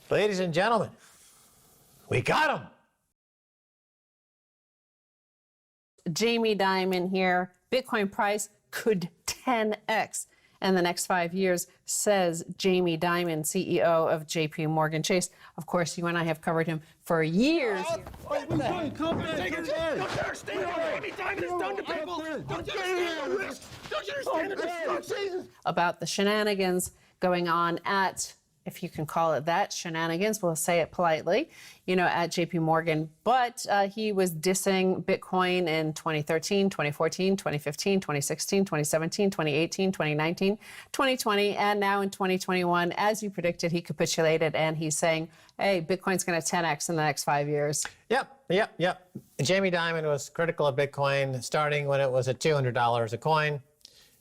Ladies and gentlemen, we got him. Jamie Dimon here. Bitcoin price could 10x in the next 5 years, says Jamie Dimon, CEO of JP Morgan Chase. Of course, you and I have covered him for years. Don't you understand what Jamie Dimon has done to people? Don't you understand the risk? Don't you understand the destruction? About the shenanigans going on at, if you can call it that, shenanigans, we'll say it politely, at JP Morgan. But he was dissing Bitcoin in 2013, 2014, 2015, 2016, 2017, 2018, 2019, 2020, and now in 2021. As you predicted, he capitulated and he's saying, hey, Bitcoin's going to 10x in the next 5 years. Yep. Jamie Dimon was critical of Bitcoin starting when it was at $200 a coin.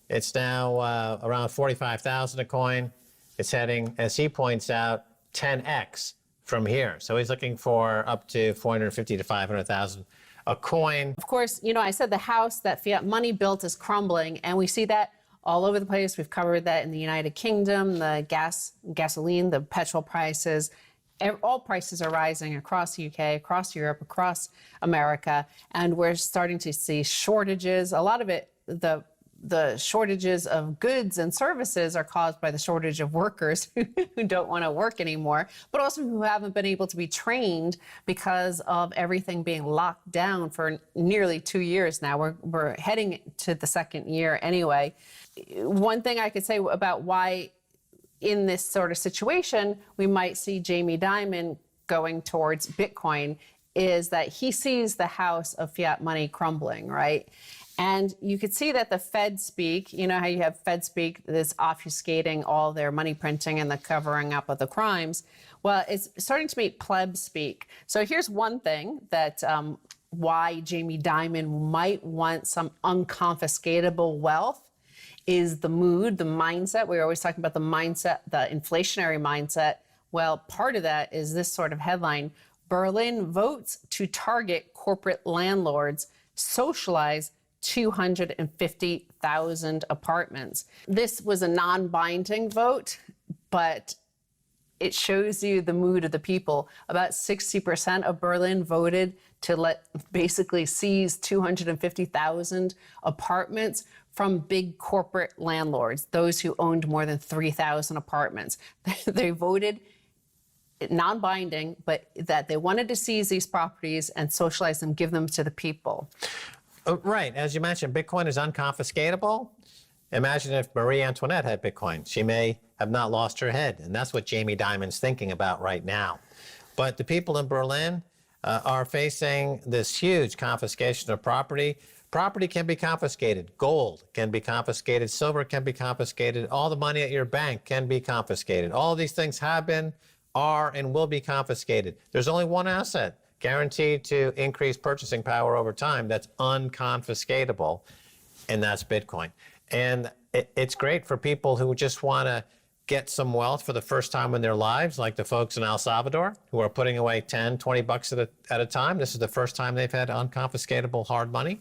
It's now around $45,000 a coin. It's heading, as he points out, 10x from here. So he's looking for up to 450 to 500,000 a coin. Of course, I said the house that fiat money built is crumbling, and we see that all over the place. We've covered that in the United Kingdom, the gasoline, the petrol prices. All prices are rising across the UK, across Europe, across America, and we're starting to see shortages. A lot of it, the shortages of goods and services are caused by the shortage of workers who don't want to work anymore, but also who haven't been able to be trained because of everything being locked down for nearly 2 years now. We're heading to the second year anyway. One thing I could say about why in this sort of situation we might see Jamie Dimon going towards Bitcoin is that he sees the house of fiat money crumbling, right? And you could see that the Fed speak, how you have Fed speak that's obfuscating all their money printing and the covering up of the crimes. Well, it's starting to meet pleb speak. So here's one thing that why Jamie Dimon might want some unconfiscatable wealth is the mood, the mindset. We're always talking about the mindset, the inflationary mindset. Well, part of that is this sort of headline: Berlin votes to target corporate landlords, socialize 250,000 apartments. This was a non-binding vote, but it shows you the mood of the people. About 60% of Berlin voted to basically seize 250,000 apartments from big corporate landlords, those who owned more than 3,000 apartments. They voted non-binding, but that they wanted to seize these properties and socialize them, give them to the people. Right. As you mentioned, Bitcoin is unconfiscatable. Imagine if Marie Antoinette had Bitcoin. She may have not lost her head. And that's what Jamie Dimon's thinking about right now. But the people in Berlin are facing this huge confiscation of property. Property can be confiscated. Gold can be confiscated. Silver can be confiscated. All the money at your bank can be confiscated. All of these things have been, are, and will be confiscated. There's only one asset guaranteed to increase purchasing power over time that's unconfiscatable, and that's Bitcoin. And it's great for people who just want to get some wealth for the first time in their lives, like the folks in El Salvador who are putting away 10, 20 bucks at a time. This is the first time they've had unconfiscatable hard money.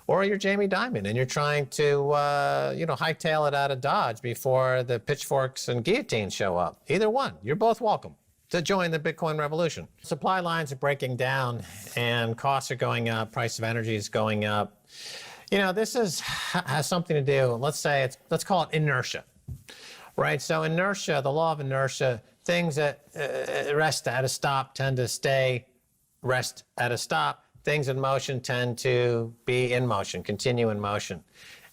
Or you're Jamie Dimon and you're trying to, hightail it out of Dodge before the pitchforks and guillotines show up. Either one, you're both welcome to join the Bitcoin revolution. Supply lines are breaking down and costs are going up, price of energy is going up. This has something to do, let's call it inertia, right? So inertia, the law of inertia, things that rest at a stop tend to rest at a stop. Things in motion tend to be in motion, continue in motion.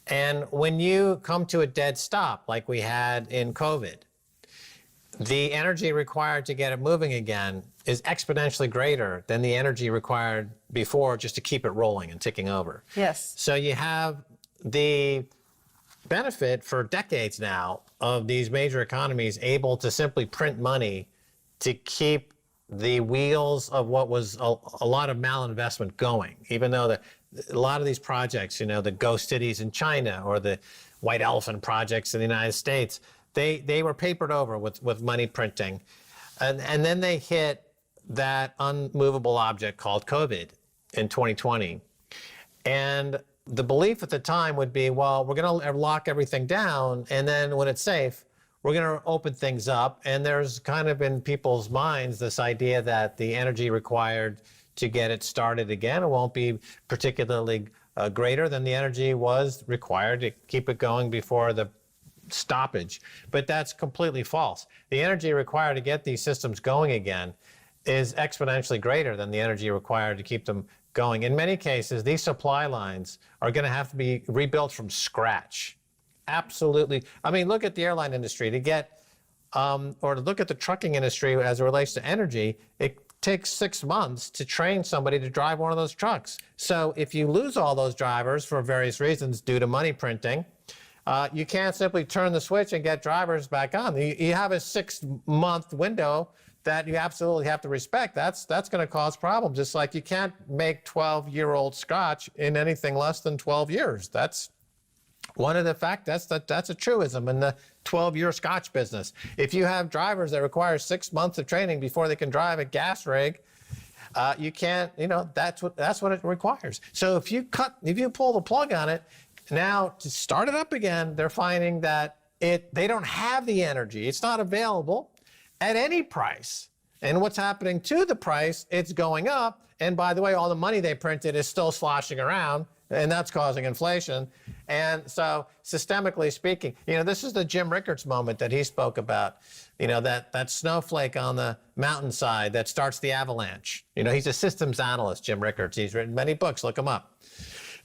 And when you come to a dead stop, like we had in COVID, the energy required to get it moving again is exponentially greater than the energy required before just to keep it rolling and ticking over. Yes. So you have the benefit for decades now of these major economies able to simply print money to keep the wheels of what was a lot of malinvestment going, even though a lot of these projects, the ghost cities in China or the white elephant projects in the United States, they were papered over with money printing. And then they hit that unmovable object called COVID in 2020. And the belief at the time would be, well, we're going to lock everything down, and then when it's safe, we're going to open things up. And there's kind of in people's minds this idea that the energy required to get it started again won't be particularly greater than the energy was required to keep it going before the stoppage. But that's completely false. The energy required to get these systems going again is exponentially greater than the energy required to keep them going. In many cases, these supply lines are going to have to be rebuilt from scratch. Absolutely. I mean, look at the airline industry to get, or to look at the trucking industry as it relates to energy. It takes 6 months to train somebody to drive one of those trucks. So if you lose all those drivers for various reasons due to money printing, you can't simply turn the switch and get drivers back on. You have a 6-month window that you absolutely have to respect. That's going to cause problems. It's like you can't make 12-year-old scotch in anything less than 12 years. That's one of the facts. That's a truism in the 12-year scotch business. If you have drivers that require 6 months of training before they can drive a gas rig, you can't. That's what it requires. So if you pull the plug on it, now to start it up again, they're finding that they don't have the energy. It's not available at any price. And what's happening to the price? It's going up. And by the way, all the money they printed is still sloshing around, and that's causing inflation. And so systemically speaking, this is the Jim Rickards moment that he spoke about, that snowflake on the mountainside that starts the avalanche. He's a systems analyst, Jim Rickards. He's written many books. Look him up.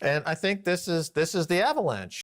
And I think this is the avalanche.